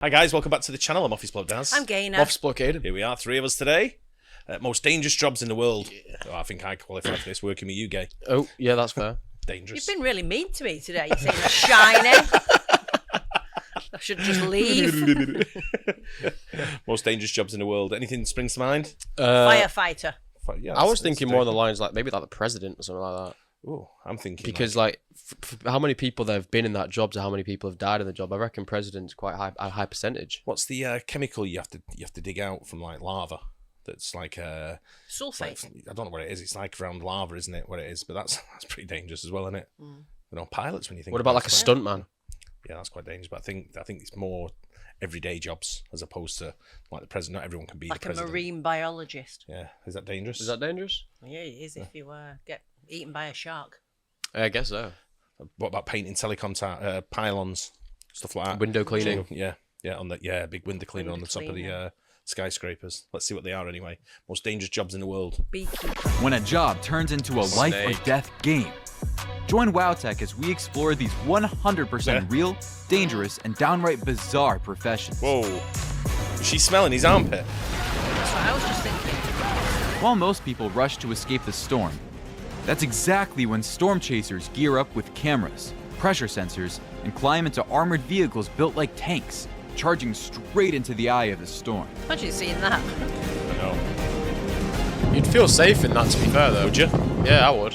Hi guys, welcome back to the channel. I'm Office Bloke Daz. I'm Gaynor. Office Bloke Aidan. Here we are, three of us today. Most dangerous jobs in the world. Yeah. Oh, I think I qualify for this, working with you, Gay. Oh, yeah, that's fair. Dangerous. You've been really mean to me today. You're saying I'm shiny. I should just leave. Most dangerous jobs in the world. Anything springs to mind? Firefighter. Yeah, I was thinking more on the lines like maybe like the president or something like that. Oh, I'm thinking Because like how many people there have been in that job to how many people have died in the job. I reckon president's quite a high percentage. what's the chemical you have to dig out from like lava? That's like Sulfate. I don't know what it is. It's like around lava, isn't it? What it is, but that's pretty dangerous as well, isn't it? You know, pilots when you think. What about like a stuntman? Yeah, that's quite dangerous. But I think it's more everyday jobs as opposed to like the president. Not everyone can be Like the a president. marine biologist. Yeah, is that dangerous? Is that dangerous? Yeah, it is if you get eaten by a shark. I guess so. What about painting telecom pylons, stuff like that? Window cleaning. Yeah, big window cleaner on the top of the skyscrapers. Let's see what they are anyway. Most dangerous jobs in the world. Beekeeper. When a job turns into a life or death game. Join WowTech as we explore these 100% real, dangerous, and downright bizarre professions. Whoa. Is she smelling his armpit? That's what I was just thinking. While most people rush to escape the storm, that's exactly when storm chasers gear up with cameras, pressure sensors, and climb into armored vehicles built like tanks, charging straight into the eye of the storm. Imagine seeing that. I know. You'd feel safe in that, to be fair, though. Would you? Yeah, I would.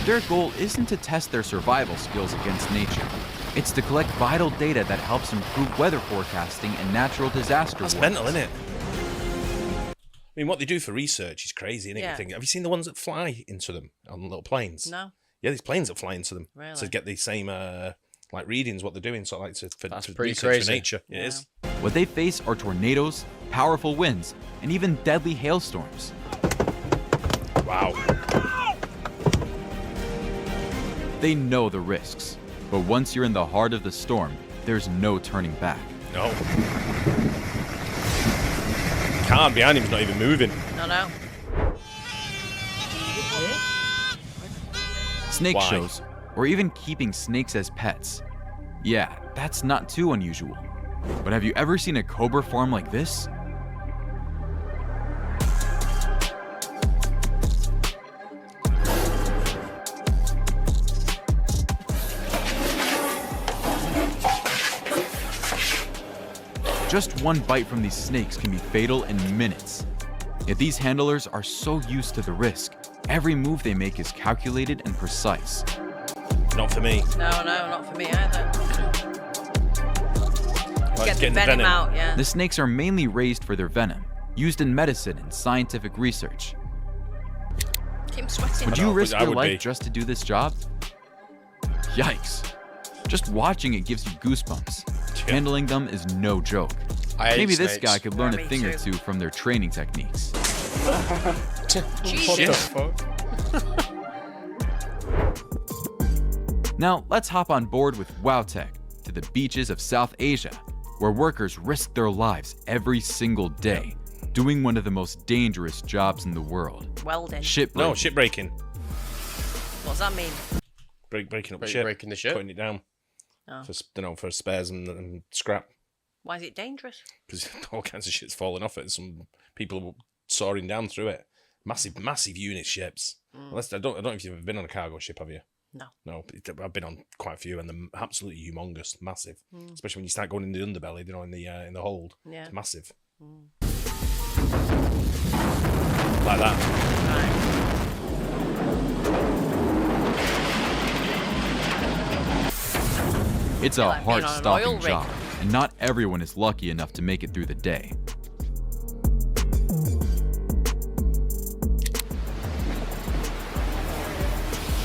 Their goal isn't to test their survival skills against nature. It's to collect vital data that helps improve weather forecasting and natural disaster That's warnings. mental, isn't it? I mean, what they do for research is crazy, isn't it? Yeah. You think, have you seen the ones that fly into them on little planes? No. Yeah, these planes that fly into them Really? to get the same like readings, what they're doing, sort of like for That's to pretty research crazy. for nature. Yeah. It is. What they face are tornadoes, powerful winds, and even deadly hailstorms. Wow. They know the risks, but once you're in the heart of the storm, there's no turning back. No. The car behind him's not even moving. No. Snake Why? shows, or even keeping snakes as pets. Yeah, that's not too unusual. But have you ever seen a cobra farm like this? Just one bite from these snakes can be fatal in minutes. Yet these handlers are so used to the risk, every move they make is calculated and precise. Not for me. No, not for me either. Like Get the getting venom out, yeah. The snakes are mainly raised for their venom, used in medicine and scientific research. Keep sweating. Would know, you but risk I your would life be. just to do this job? Yikes. Just watching it gives you goosebumps. Yeah. Handling them is no joke. I hate Maybe this snakes. guy could learn Yeah, a me thing or too. two from their training techniques. Jesus. the fuck? Now, let's hop on board with WowTech to the beaches of South Asia, where workers risk their lives every single day, doing one of the most dangerous jobs in the world. Welding. Shipbuilding. No, ship breaking. What does that mean? Breaking up the ship. Breaking the ship. Putting it down. Oh. For spares and scrap. Why is it dangerous? Because all kinds of shit's falling off it. Some people soaring down through it. Massive unit ships. Unless, I don't know if you've ever been on a cargo ship, have you? No. No, I've been on quite a few, and they're absolutely humongous, massive. Especially when you start going in the underbelly, in the hold. Yeah. It's massive. Like that. Right. It's a like being on an oil heart-stopping rig. job, and not everyone is lucky enough to make it through the day.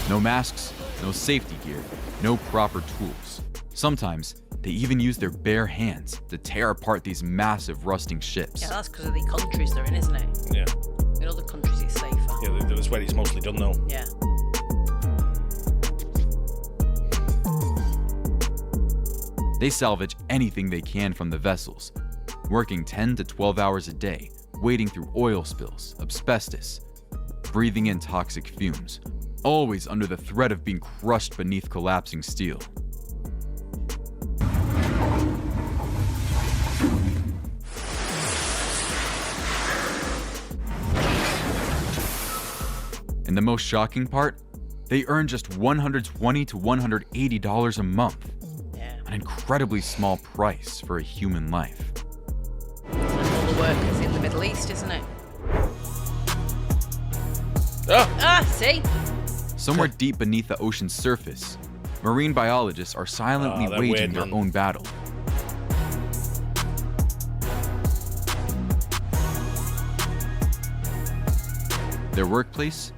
No masks, no safety gear, no proper tools. Sometimes, they even use their bare hands to tear apart these massive rusting ships. Yeah, that's because of the countries they're in, isn't it? Yeah. In other countries it's safer. Yeah, that's where it's mostly done, though. Yeah. They salvage anything they can from the vessels, working 10 to 12 hours a day, wading through oil spills, asbestos, breathing in toxic fumes, always under the threat of being crushed beneath collapsing steel. the most shocking part? They earn just $120 to $180 a month. Yeah. An incredibly small price for a human life. That's all the workers in the Middle East, isn't it? Oh, See? Somewhere deep beneath the ocean's surface, marine biologists are silently they're waging weird, their man. own battle. Their workplace?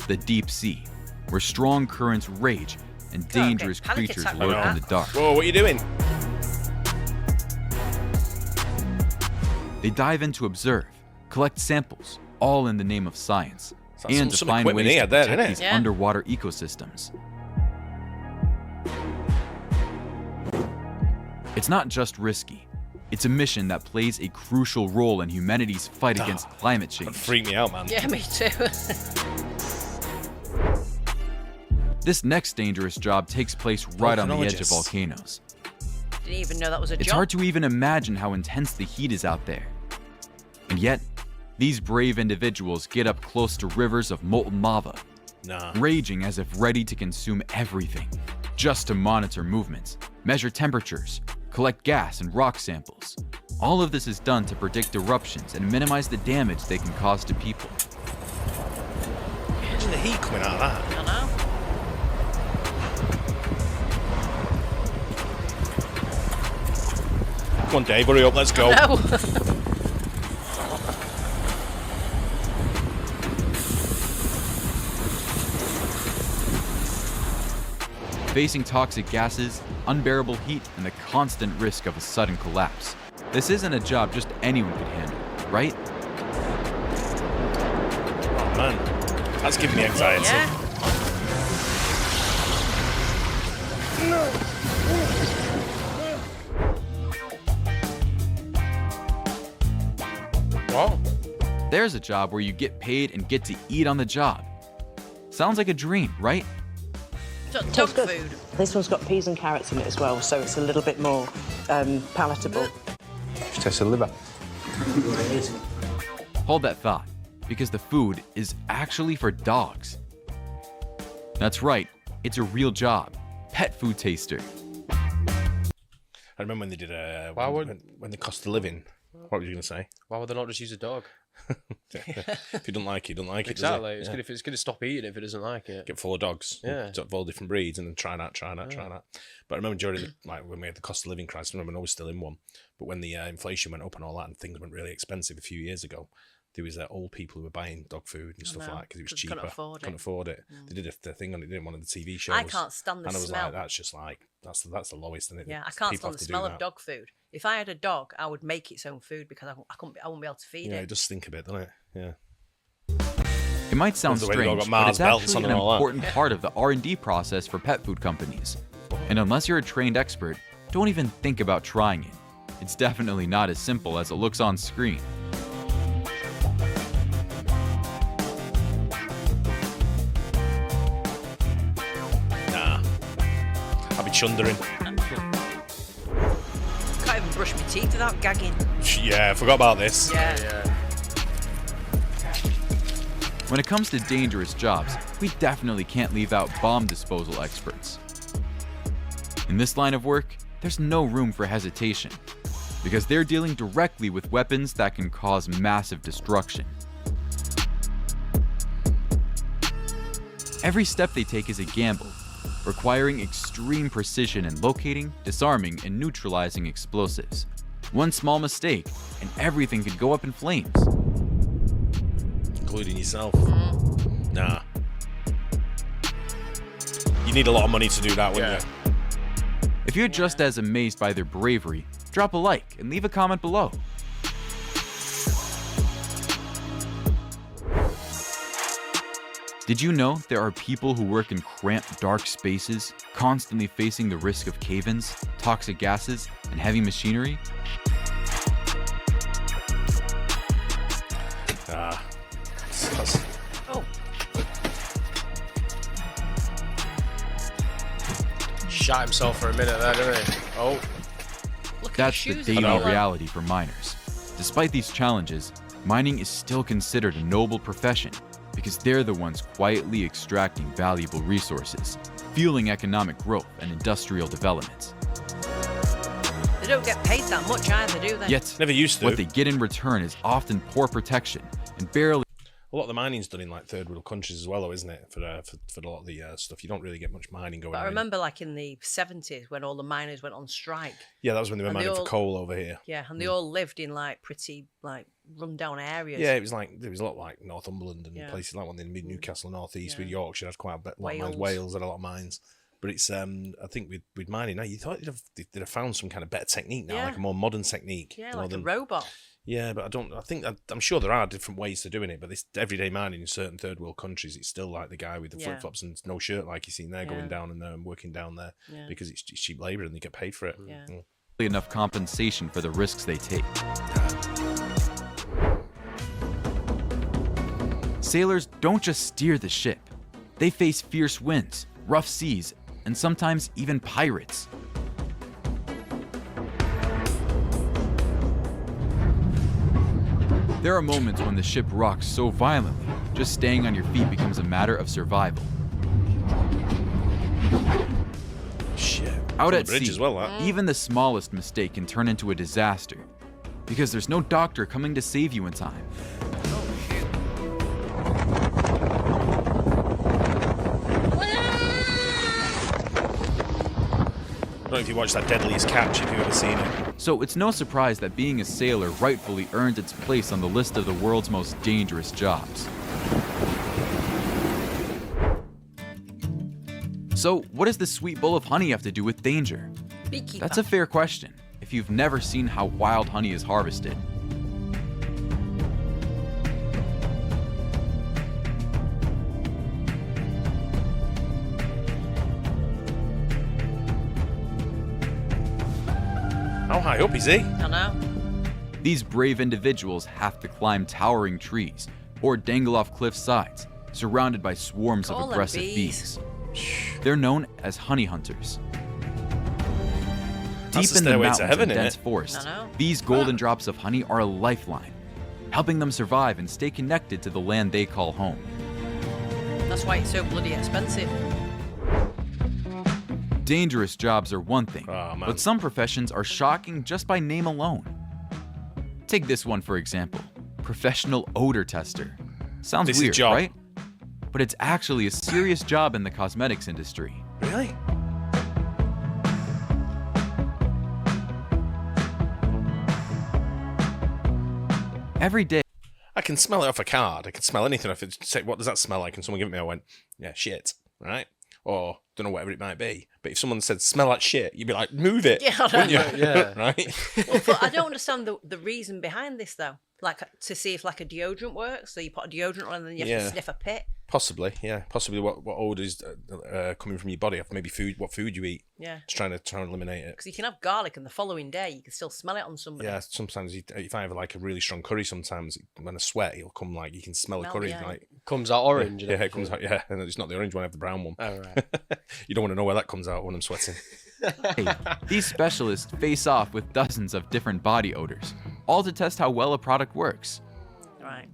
The deep sea, where strong currents rage and God, dangerous okay. Panic creatures attack lurk like in the that. dark. whoa, what are you doing? They dive in to observe, collect samples, all in the name of science, That's and to some find equipment ways he to had there, protect isn't it? these Yeah. underwater ecosystems. It's not just risky. It's a mission that plays a crucial role in humanity's fight against climate That change. freaked me out, man. Yeah, me too. This next dangerous job takes place right on the edge of Volcanologists. volcanoes. Didn't even know that was a It's job. hard to even imagine how intense the heat is out there. And yet, these brave individuals get up close to rivers of molten lava, Nah. raging as if ready to consume everything, just to monitor movements, measure temperatures, collect gas and rock samples. All of this is done to predict eruptions and minimize the damage they can cause to people. Imagine the heat coming out of that. I know. Come on, Dave, hurry up, let's go. No. Facing toxic gases, unbearable heat, and the constant risk of a sudden collapse. This isn't a job just anyone could handle, right? Oh, man. That's giving me anxiety. Yeah. What? There's a job where you get paid and get to eat on the job. Sounds like a dream, right? Dog Tastes good. food. This one's got peas and carrots in it as well, so it's a little bit more palatable. Tastes of liver. Hold that thought, because the food is actually for dogs. That's right, it's a real job. Pet food taster. I remember when they did Why when the cost of living. What were you going to say? Why would they not just use a dog? If you don't like it, you don't like it. does it? Exactly. It's Yeah. good if it's going to stop eating it if it doesn't like it. Get full of dogs. Yeah. Of all different breeds, and then try that. But I remember during when we had the cost of living crisis. I remember I was still in one. But when the inflation went up and all that, and things went really expensive a few years ago, there was old people who were buying dog food and stuff know, like because it was 'cause cheaper. couldn't afford it. They did a thing on it in one of the TV shows. I can't stand the and I was smell. like, that's just like that's the lowest. Isn't it? Yeah, I can't People stand have the to do smell of that. dog food. If I had a dog, I would make its own food because I wouldn't be able to feed Yeah, it. it does stink a bit, doesn't it? Yeah. It might sound That's the way the dog strange, got but Mars it's belts actually on an and all that. important part of the R&D process for pet food companies. And unless you're a trained expert, don't even think about trying it. It's definitely not as simple as it looks on screen. Nah. I'll be chundering. Can't even brush my teeth without gagging. Yeah, I forgot about this. Yeah. When it comes to dangerous jobs, we definitely can't leave out bomb disposal experts. In this line of work, there's no room for hesitation, because they're dealing directly with weapons that can cause massive destruction. Every step they take is a gamble, requiring extreme precision in locating, disarming, and neutralizing explosives. One small mistake, and everything could go up in flames. Including yourself. Nah. You need a lot of money to do that, wouldn't you? If you're just as amazed by their bravery, drop a like and leave a comment below. Did you know there are people who work in cramped, dark spaces, constantly facing the risk of cave-ins, toxic gases, and heavy machinery? Oh, Shot himself for a minute there, didn't he? Oh. look at That's the the shoes. daily on the reality for miners. Despite these challenges, mining is still considered a noble profession, because they're the ones quietly extracting valuable resources, fueling economic growth and industrial development. They don't get paid that much either, do they? Yet, Never used to. what they get in return is often poor protection and barely A lot of the mining's done in like third world countries as well, though, isn't it? For a lot of the stuff, you don't really get much mining going But on. I remember like in the 70s when all the miners went on strike. Yeah, that was when they were And they mining for all- coal over here. Yeah, and they all lived in like pretty like rundown areas. Yeah, it was like there was a lot like Northumberland and Yeah. places like one in Newcastle, North East, with Yeah. Yorkshire had quite a lot of mines. Wales. Wales had a lot of mines. But it's I think with mining now, you thought they'd have found some kind of better technique now, Yeah. like a more modern technique. Yeah, more like a than- robot. Yeah, but I'm sure there are different ways to doing it. But this everyday mining in certain third world countries, it's still like the guy with the Yeah. flip flops and no shirt, like you seen there, Yeah. going down in there and working down there Yeah. because it's cheap labor and they get paid for it. Yeah. enough compensation for the risks they take. Sailors don't just steer the ship. They face fierce winds, rough seas, and sometimes even pirates. There are moments when the ship rocks so violently, just staying on your feet becomes a matter of survival. Shit. Out On the at bridge sea, as well, that. even the smallest mistake can turn into a disaster because there's no doctor coming to save you in time. I don't know if you watched that Deadliest Catch, if you've ever seen it. So it's no surprise that being a sailor rightfully earned its place on the list of the world's most dangerous jobs. So what does this sweet bowl of honey have to do with danger? Beekeeper. That's a fair question if you've never seen how wild honey is harvested. How high up is he? I know. These brave individuals have to climb towering trees or dangle off cliff sides, surrounded by swarms Call of them aggressive bees. bees. They're known as honey hunters. That's Deep the in the stairway to mountains heaven, and innit? dense forests, I know. these golden drops of honey are a lifeline, helping them survive and stay connected to the land they call home. That's why it's so bloody expensive. Dangerous jobs are one thing, Oh, man. but some professions are shocking just by name alone. Take this one for example, professional odor tester. Sounds This is a weird, job. right? But it's actually a serious job in the cosmetics industry. Really? Every day, I can smell it off a card. I can smell anything off it. Say, what does that smell like? And someone give it me, I went, yeah, shit, right? Or don't know, whatever it might be. But if someone said, smell like shit, you'd be like, move it. Yeah, I wouldn't you? Yeah. Right? Well, but I don't understand the reason behind this though. Like to see if like a deodorant works. So you put a deodorant on and then you have Yeah. to sniff a pit. Possibly, yeah. Possibly what odours coming from your body, maybe what food you eat. Yeah. Just trying to eliminate it. Because you can have garlic and the following day you can still smell it on somebody. Yeah, sometimes if I have like a really strong curry, sometimes when I sweat, it'll come like you can smell the Smell curry. the eye. Like, Comes out orange. yeah, it comes out. Yeah, and it's not the orange one; I have the brown one. Oh, right. You don't want to know where that comes out when I'm sweating. these specialists face off with dozens of different body odors, all to test how well a product works. Right.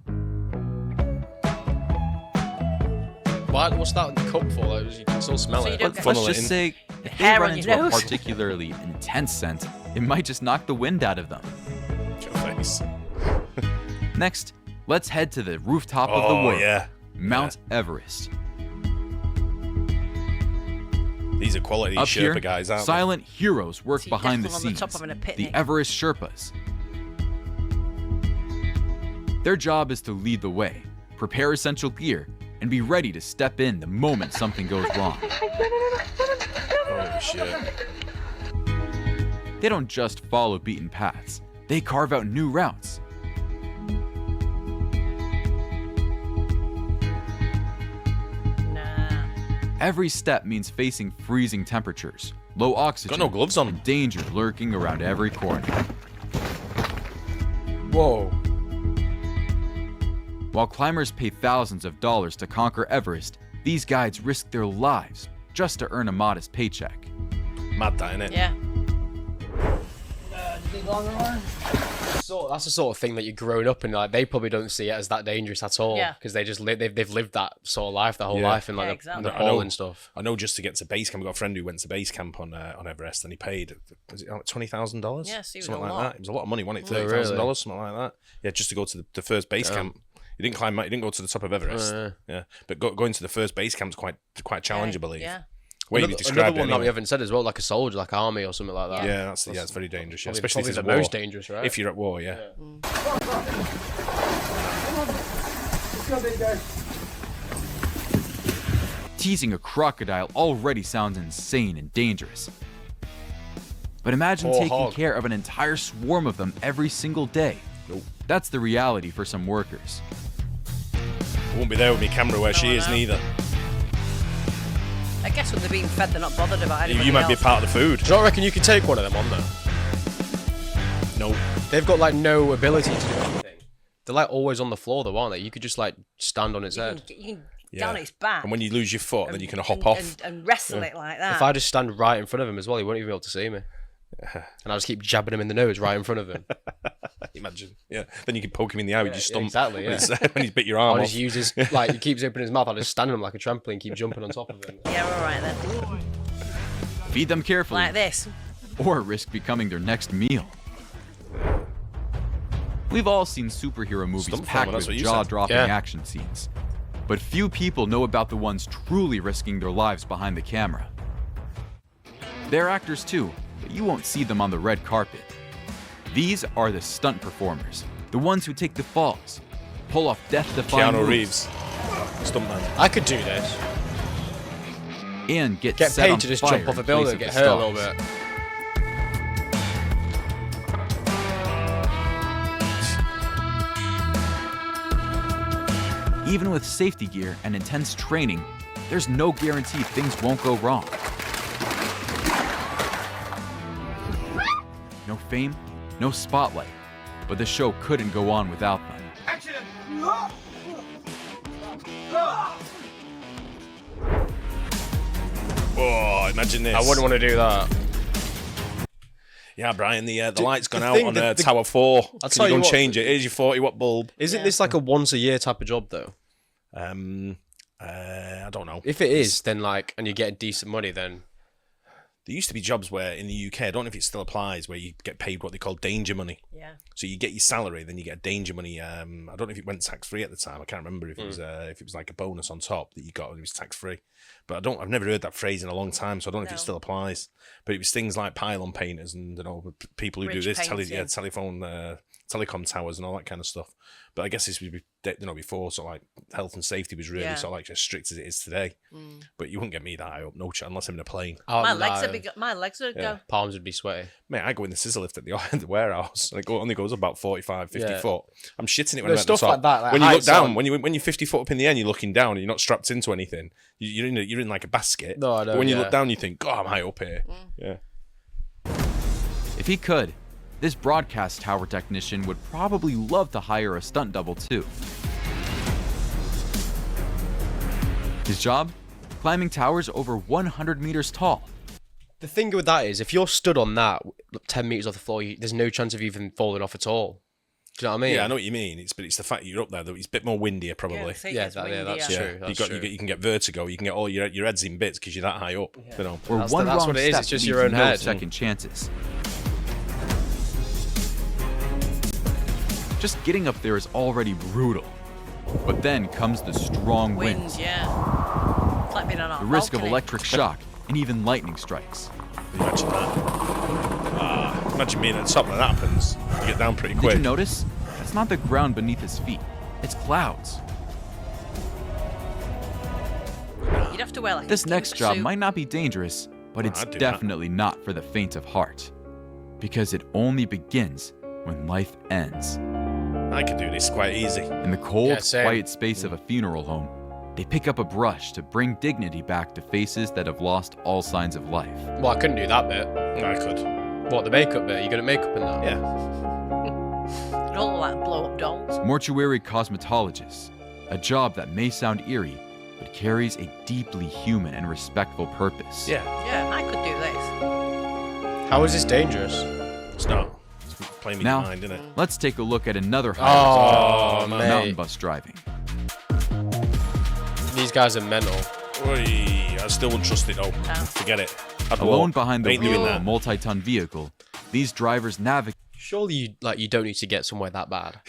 What's that in the cup for? Like, you can still smell So you it. don't get- Funnel Let's it just in. say, if they hair run on into your a nose. particularly intense scent, it might just knock the wind out of them. Your face. Next, let's head to the rooftop of the Oh world, yeah, Mount Everest. these are quality Up Sherpa here, guys, aren't silent heroes work So you're behind the definitely on the scenes. top of a The picnic. Everest Sherpas. Their job is to lead the way, prepare essential gear, and be ready to step in the moment something goes wrong. they? Holy shit! They don't just follow beaten paths, they carve out new routes. Nah. Every step means facing freezing temperatures, low oxygen, Got no gloves on. and danger lurking around every corner. Whoa. While climbers pay thousands of dollars to conquer Everest, these guides risk their lives just to earn a modest paycheck. Mad that, innit? Yeah. That's the sort of thing that you're growing up in. Like they probably don't see it as that dangerous at all. Yeah. Because they just they've lived that sort of life their whole life in like exactly. Nepal and stuff. I know just to get to base camp, I got a friend who went to base camp on Everest, and he paid, was it like $20,000? Yeah, so it was something a like lot. that. It was a lot of money, wasn't it? Oh, $30,000, really? something like that. Yeah, just to go to the first base camp. He didn't climb. He didn't go to the top of Everest. Yeah, but going to the first base camp's quite challenging, I believe. Yeah. Way you Another described one it that we anyway. haven't said as well, like a soldier, like army or something like that. Yeah, it's very dangerous. Yeah. Probably- Especially if probably it's the at war. most dangerous, right? If you're at war, yeah. Teasing a crocodile already sounds insane and dangerous. But imagine Poor taking hog. care of an entire swarm of them every single day. That's the reality for some workers. I won't be there with my camera where she I is know. neither. I guess when they're being fed, they're not bothered about anybody You might be a else. part of the food. Do you not reckon you could take one of them on though? No. They've got like no ability to do anything. They're like always on the floor though, aren't they? You could just like stand on its head. You can down its back. And when you lose your foot, then you can hop off. And wrestle it like that. If I just stand right in front of him as well, he won't even be able to see me. And I just keep jabbing him in the nose right in front of him. Imagine. Yeah. Then you can poke him in the eye with your stump. exactly, yeah. When he's bit your arm I off. just use his, like, he keeps opening his mouth, I just stand on him like a trampoline, keep jumping on top of him. Yeah, all right then. Feed them carefully, Like this. or risk becoming their next meal. We've all seen superhero movies Stump packed farmer, that's with what you said. jaw-dropping Yeah. action scenes. But few people know about the ones truly risking their lives behind the camera. They're actors too, but you won't see them on the red carpet. These are the stunt performers, the ones who take the falls, pull off death-defying Keanu moves, Reeves. Stuntman. I could do this. and get Get set paid on to just fire jump off a in building place and of get the hurt a little stars. bit. Even with safety gear and intense training, there's no guarantee things won't go wrong. No fame, no spotlight, but the show couldn't go on without them. Oh, imagine this. I wouldn't want to do that. Yeah, Brian, the light's gone the out thing- on the- Tower 4. I'll Can tell you go you and what- change it? Here's your 40-watt bulb. Isn't this like a once a year type of job though? I don't know. If it is, then like, and you get decent money, then There used to be jobs where in the UK, I don't know if it still applies, where you get paid what they call danger money. Yeah. So you get your salary, then you get danger money. I don't know if it went tax free at the time. I can't remember if it was like a bonus on top that you got and it was tax free. But I've never heard that phrase in a long time, so I don't know if it still applies. But it was things like pylon painters and people who do Ridge this, painting. telecom towers and all that kind of stuff. But I guess this was before sort of like health and safety was really sort of like as strict as it is today. But you wouldn't get me that high up, no chance, unless I'm in a plane. My legs would go. palms would be sweaty. Mate, I go in the scissor lift at the warehouse and it only goes about 45, 50 Yeah. foot. I'm shitting it when No, I'm at the stuff top. like that, like when you look heights down, on- when you're 50 foot up in the air and you're looking down and you're not strapped into anything, you're in like a basket. No, I know, But when you yeah. look down, you think, God, I'm high up here. Yeah. If he could, this broadcast tower technician would probably love to hire a stunt double too. His job? Climbing towers over 100 meters tall. The thing with that is, if you're stood on that 10 meters off the floor, there's no chance of you even falling off at all. Do you know what I mean? Yeah, I know what you mean. It's the fact that you're up there, though. It's a bit more windier, probably. Yeah, that's Yeah, true. you can get vertigo. You can get all your head's in bits because you're that high up. You know. Or That's one that's wrong what it is, step it's just leaves your own no head. second chances. Just getting up there is already brutal. But then comes the strong winds, Yeah. It's like being on a the risk of balcony. electric shock, and even lightning strikes. Imagine that. Imagine being at the top when that happens. You get down pretty Did quick. you notice? That's not the ground beneath his feet. It's clouds. You'd have to wear like This a next pink job suit. might not be dangerous, but it's I'd do that. definitely not for the faint of heart. Because it only begins when life ends. I could do this quite easy. In the cold, Yeah, same. quiet space of a funeral home, they pick up a brush to bring dignity back to faces that have lost all signs of life. Well, I couldn't do that bit. I could. What, the makeup bit? You good at makeup in that? Yeah. You'd all like blow up dolls. Mortuary cosmetologist, a job that may sound eerie, but carries a deeply human and respectful purpose. Yeah. Yeah, I could do this. How is this dangerous? It's not. playing with your Now, mind, isn't it? let's take a look at another Oh, mountain mate. bus driving. These guys are mental. Oy, I still wouldn't trust it though. No. Forget it. I'd Alone walk. behind the Ain't wheel doing of a that. multi-ton vehicle, these drivers navigate Surely, you don't need to get somewhere that bad.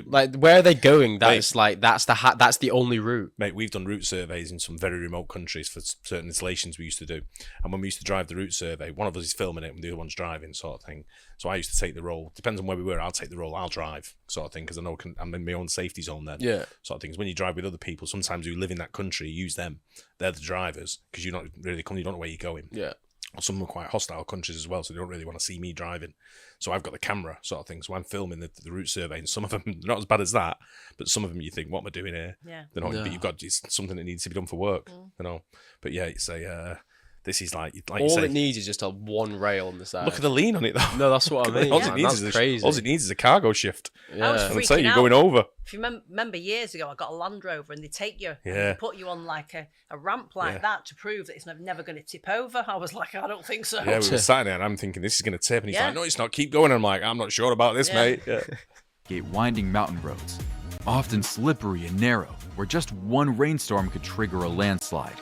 Like, where are they going? That's that's the only route. Mate, we've done route surveys in some very remote countries for certain installations we used to do. And when we used to drive the route survey, one of us is filming it and the other one's driving, sort of thing. So I used to take the role. Depends on where we were. I'll take the role. I'll drive, sort of thing, because I know I'm in my own safety zone then. Yeah. Sort of things. When you drive with other people, sometimes who live in that country, use them. They're the drivers because you're not really you don't know where you're going. Yeah. Some are quite hostile countries as well, so they don't really want to see me driving. So I've got the camera, sort of thing. So I'm filming the route survey, and some of them not as bad as that, but some of them you think, what am I doing here? Yeah. You know, No. but you've got it's something that needs to be done for work, you know. But yeah, it's a this is like you All say. it needs is just a one rail on the side. Look at the lean on it though. No, that's what I mean. all man. it needs That's is crazy. all it needs is a cargo shift. I was Yeah. And freaking say you're out. going over. If you remember years ago, I got a Land Rover and they take you and Yeah. they put you on like a ramp like Yeah. that to prove that it's never going to tip over. I was like, I don't think so. Yeah, we were sat there and I'm thinking this is going to tip, and he's Yeah. like, no, it's not. Keep going. And I'm like, I'm not sure about this, Yeah. mate. Yeah. winding mountain roads, often slippery and narrow, where just one rainstorm could trigger a landslide.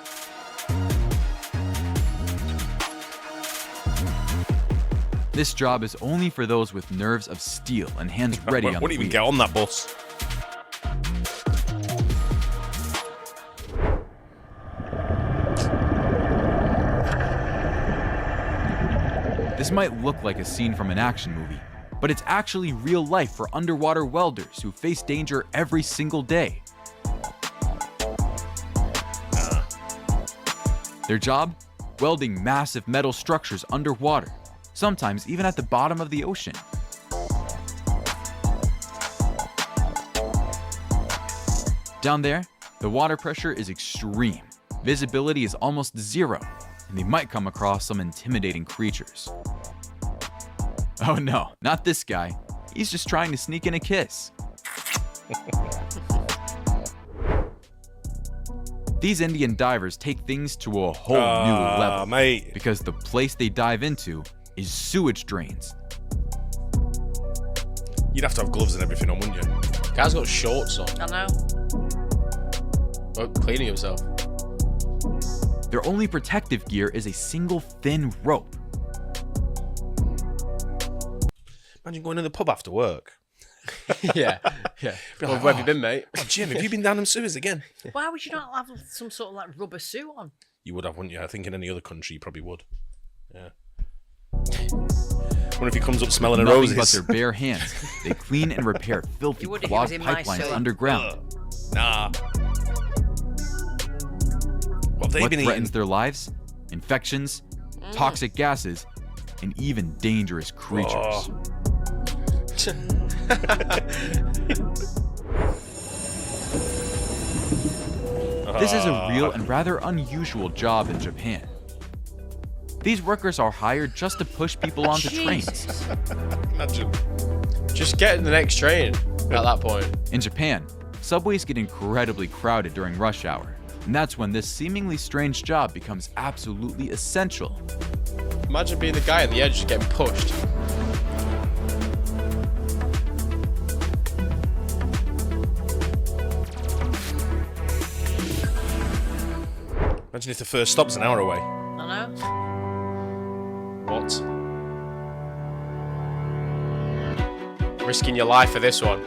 This job is only for those with nerves of steel and hands ready on the wouldn't even wheel. get on that bus. This might look like a scene from an action movie, but it's actually real life for underwater welders who face danger every single day. Their job? Welding massive metal structures underwater, sometimes even at the bottom of the ocean. Down there, the water pressure is extreme, visibility is almost zero, and they might come across some intimidating creatures. Oh no, not this guy. He's just trying to sneak in a kiss. These Indian divers take things to a whole new level, Mate. because the place they dive into is sewage drains. You'd have to have gloves and everything on, wouldn't you? Guy's got shorts on. I know. Oh, cleaning himself. Their only protective gear is a single thin rope. Imagine going to the pub after work. Yeah. Well, where have you been, mate? Oh, Jim, have you been down them sewers again? Why would you not have some sort of like rubber suit on? You would have, wouldn't you? I think in any other country you probably would. Yeah. What if he comes up smelling of Nothing roses? but their bare hands, they clean and repair filthy You would if he was clogged in my pipelines suit. underground. Nah. What have they What been threatens eating? their lives? Infections, toxic gases, and even dangerous creatures. Oh. This is a real and rather unusual job in Japan. These workers are hired just to push people onto trains. Jesus. Imagine. Just get in the next train at that point. In Japan, subways get incredibly crowded during rush hour, and that's when this seemingly strange job becomes absolutely essential. Imagine being the guy at the edge just getting pushed. Imagine if the first stop's an hour away. I know. What? Risking your life for this one.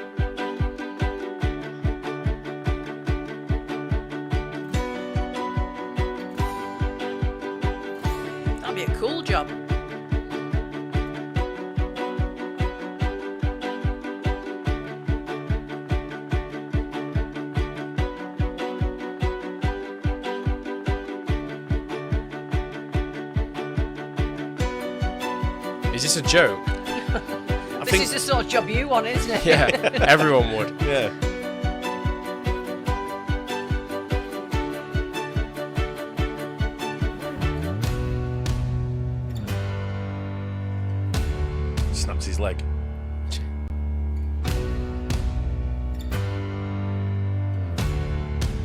That'd be a cool job. Is this a joke? I This think. is the sort of job you want, isn't it? Yeah, everyone would. Yeah. Snaps his leg.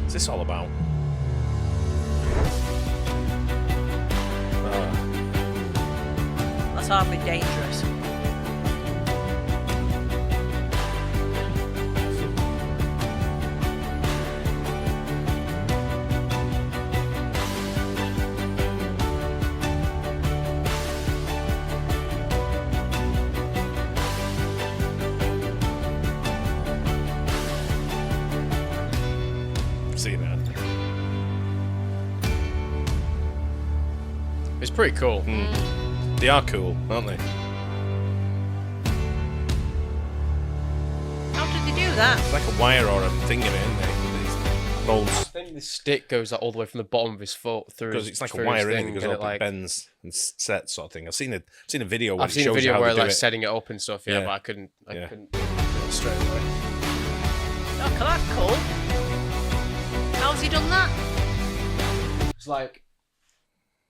What's this all about? That's hardly dangerous. Pretty cool. They are cool, aren't they? How did they do that? It's like a wire or a thing in it, isn't it? These bolts. I think the stick goes like, all the way from the bottom of his foot through. Because it's like a through wire his in it, thing, goes and up, it bends and sets sort of thing. I've seen a video where I've it seen a shows you video how where they do like it. setting it up and stuff. Yeah, Yeah. but I couldn't do Yeah. it straight away. Oh, that's cool. How's he done that? It's like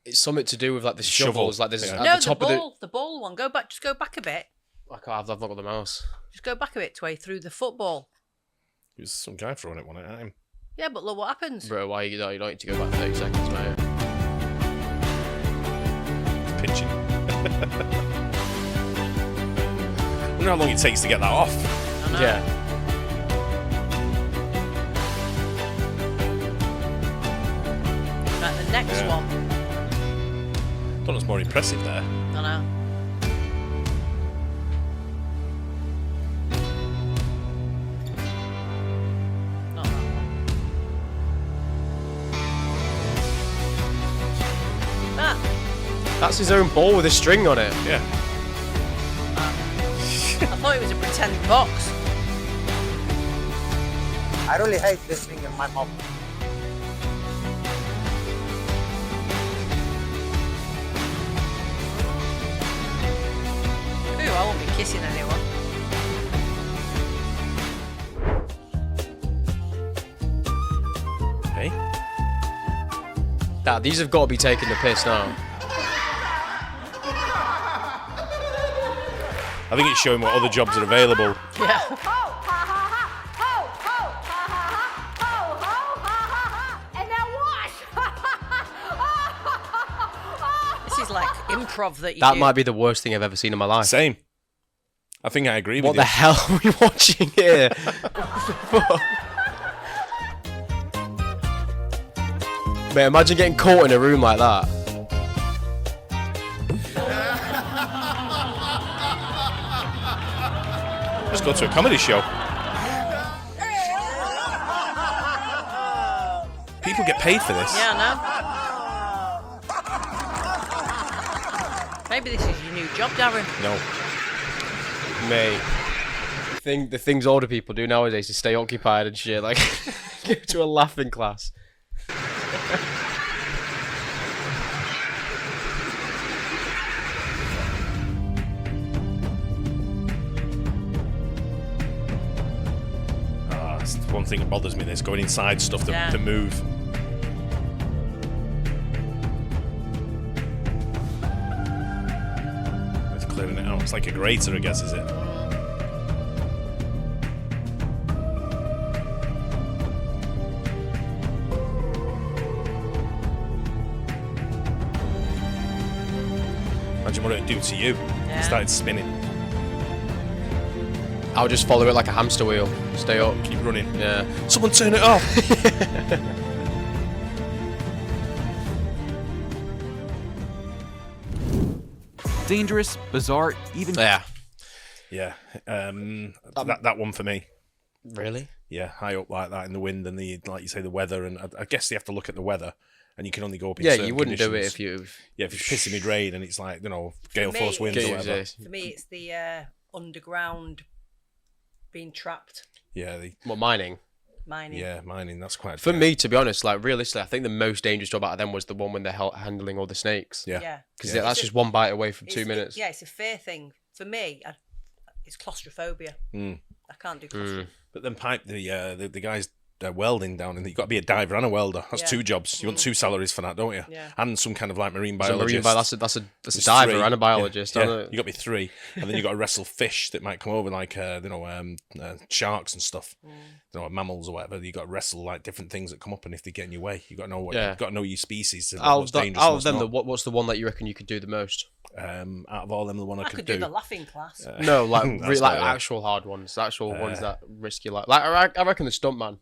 it's something to do with like the Shovel. shovels. Like there's Yeah. at No, the top of the ball one. Just go back a bit. I've not got the mouse. Just go back a bit to where he threw the football. It was some guy throwing it one at him. Yeah, but look what happens. Bro, why you don't need to go back 30 seconds, mate? Pitching. I wonder how long it takes to get that off. I know. Yeah. Right, the next Yeah. one. I thought it was more impressive there. I know. Not that one. That. That's his own ball with a string on it. Yeah. I thought it was a pretend box. I really hate this thing in my mouth. Ooh, I won't be kissing anyone. Hey. These have got to be taking the piss now. I think it's showing what other jobs are available. Yeah. This is like improv that you That do. might be the worst thing I've ever seen in my life. Same. I think I agree What with the you. hell are we watching here? Mate, imagine getting caught in a room like that. Let's go to a comedy show. People get paid for this. Yeah, I know. Maybe this is your new job, Darren. No. Mate, the things older people do nowadays is stay occupied and shit. Like, go to a laughing class. That's one thing that bothers me. This going inside stuff to, Yeah. to move. It's clearing it out. It's like a grater, I guess, is it? Imagine what it'd do to you. Yeah. It started spinning. I'll just follow it like a hamster wheel. Stay up. Keep running. Yeah. Someone turn it off. Dangerous, bizarre, even Yeah. Yeah. That one for me. Really? Yeah, high up like that in the wind and the, like you say, the weather. And I guess they have to look at the weather, and you can only go up in Yeah, certain you wouldn't do it conditions. if you. Yeah, if it's pissing with rain and it's like, you know, gale me, force winds or Get whatever. used to For me, it's the underground being trapped Yeah, What, mining? mining. yeah, mining. That's quite. For me, to be honest, like realistically, I think the most dangerous job out of them was the one when they're handling all the snakes. Yeah. Yeah. Because Yeah. that's just one bite away from 2 It's- minutes. Yeah, it's a fear thing. For me, it's claustrophobia. Mm. I can't do claustrophobia. But then pipe the guys welding down, and you've got to be a diver and a welder. That's Yeah. 2 jobs. You want 2 salaries for that, don't you? Yeah. And some kind of like marine So biologist. that's a There's diver 3. and a biologist. Yeah, aren't yeah. it? You got to be 3, and then you got to wrestle fish that might come over, like sharks and stuff, mammals or whatever. You got to wrestle like different things that come up, and if they get in your way, you got to know Yeah. you've got to know your species. And Out what's of, that, dangerous out and of what's them, not. what's the one that you reckon you could do the most? Out of all them, the one I I could do the laughing class. No, like That's like not it. actual hard ones, actual ones that risk your life. Like I reckon the stuntman.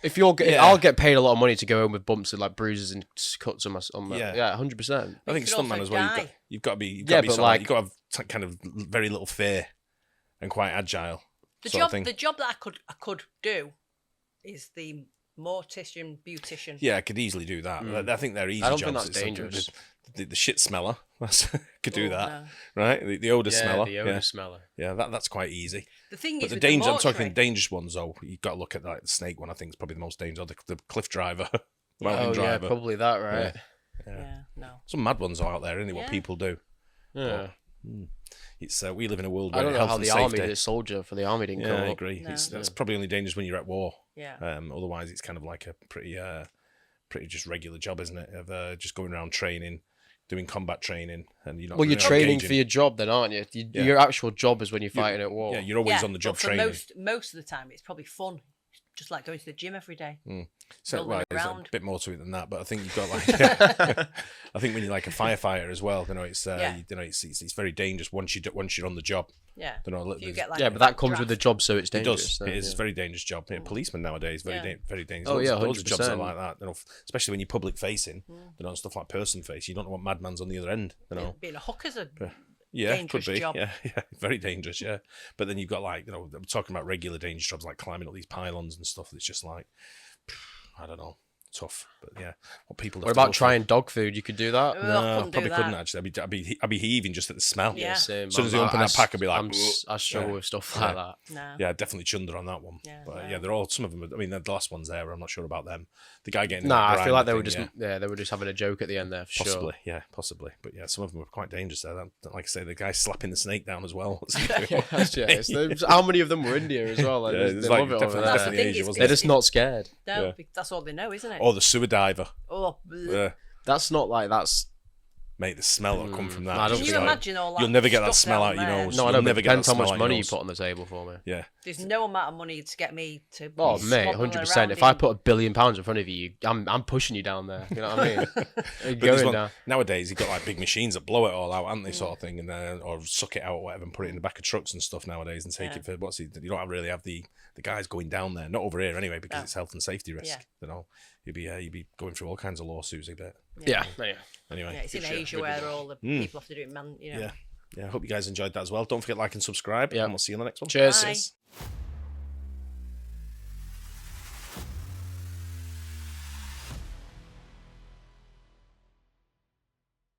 If you're, Yeah. I'll get paid a lot of money to go home with bumps and like bruises and cuts on my Yeah. yeah, 100%. I think You could stuntman also as well. die. You've got to be. You've Yeah, got to be but sort of like- you've got to have kind of very little fear and quite agile. The sort of job, thing. the job that I could do is the Mortician, beautician. Yeah, I could easily do that. I think they're easy I don't jobs. think that's It's like dangerous. The shit smeller. Could do Oh, that, no. right? The odor smeller. the odor smeller. Yeah, that's quite easy. The thing But is, the with danger, I'm mortuary- talking dangerous ones though. You've got to look at like the snake one. I think is probably the most dangerous. The cliff driver, the mountain Oh yeah, driver. probably that, right? Yeah, no. Some mad ones are out there, isn't it? What Yeah. people do. Yeah. It's we live in a world I where don't know health how and the army, safety. the soldier for the army didn't Yeah, come I up. agree. No. It's probably only dangerous when you're at war. Yeah. Otherwise, it's kind of like a pretty just regular job, isn't it? Of just going around training, doing combat training, and you're not. Well, you're not training engaging. for your job, then, aren't you? Yeah. Your actual job is when you're fighting at war. Yeah, you're always on the job but for training. most of the time, it's probably fun. Just like going to the gym every day. So, rolling well, there's a around. bit more to it than that, but I think you've got like, I think when you're like a firefighter as well, it's Yeah. it's very dangerous once you're on the job. Yeah. You You get like Yeah, a but that comes with the draft. job, so it's It dangerous. does. then, It is a yeah. very dangerous job. Yeah, policemen nowadays very Yeah. very dangerous. Oh, yeah, Loads of jobs are 100%. like that. Especially when you're public facing. Stuff like person face. You don't know what madman's on the other end. Being a hooker's a Yeah, dangerous could be. job. Yeah, very dangerous. Yeah, but then you've got like I'm talking about regular dangerous jobs like climbing up these pylons and stuff. That's just like I don't know, tough. But yeah, what people. What have to about go through. trying dog food? You could do that. Oh, No, I I couldn't do probably couldn't that. actually. I'd be heaving just at the smell. Yeah. Same. As soon as they I'm- open I that pack, I'd be like, I struggle yeah. with stuff Yeah. like that. No. Yeah, definitely chunder on that one. Yeah, But no. yeah, they're all some of them. I mean, the last ones there. I'm not sure about them. The guy getting in Nah, that I feel like they grinder were just thing, they were just having a joke at the end there for possibly, sure. yeah, possibly. But yeah, some of them were quite dangerous there. Like I say, the guy slapping the snake down as well. What's he doing? Yeah, how many of them were in here as well? Like, Yeah, they it's love like it over definitely- there. definitely Thing Asia, is, wasn't They're it? just not scared. No, Yeah. that's all they know, isn't it? Or the sewer diver. Oh, bleh. Yeah. That's not like that's. Mate, the smell that'll come from that. I don't is Can you just like- imagine all that? You'll never get that stuff smell down out your there? nose. No, I You'll know. But never it get that depends how smell much out your money you nose. put on the table for me. Yeah. There's no amount of money to get me to. Oh mate, swap 100%. around If I in- put £1 billion in front of you, I'm pushing you down there. You know what I mean? You're But there's going one- down. nowadays, you've got like big machines that blow it all out, haven't they, sort of thing, and or suck it out or whatever, and put it in the back of trucks and stuff nowadays, and take Yeah. it for you don't really have the guys going down there, not over here anyway, because No. it's health and safety risk. Yeah. You know, you'd be going through all kinds of lawsuits a bit. Yeah. Anyway, Yeah, it's in good shit. Asia where all the people have to do it, man. You know. Yeah, I hope you guys enjoyed that as well. Don't forget like and subscribe, Yeah. and we'll see you in the next one. Cheers. Bye.